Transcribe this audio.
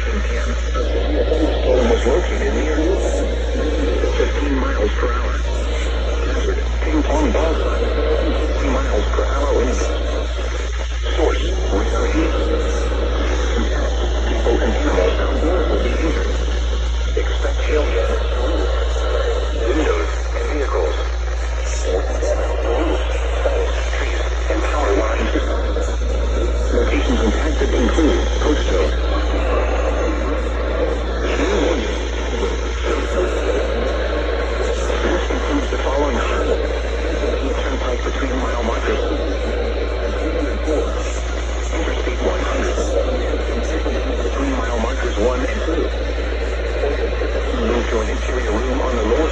13 p.m. The thunderstorm was located near 15 miles per hour. Hazard, ping pong ball size, 3 miles per hour wind gust. Source, radar heat. Impact, people and animals outdoors will be injured. Expect hail damage to windows and vehicles. Roofs, poles, trees, and power lines. Locations impacted include Posto. This includes the following highways. Turnpike between mile markers. Interstate 100. Between mile markers 1 and 2. Move to an interior room on the lower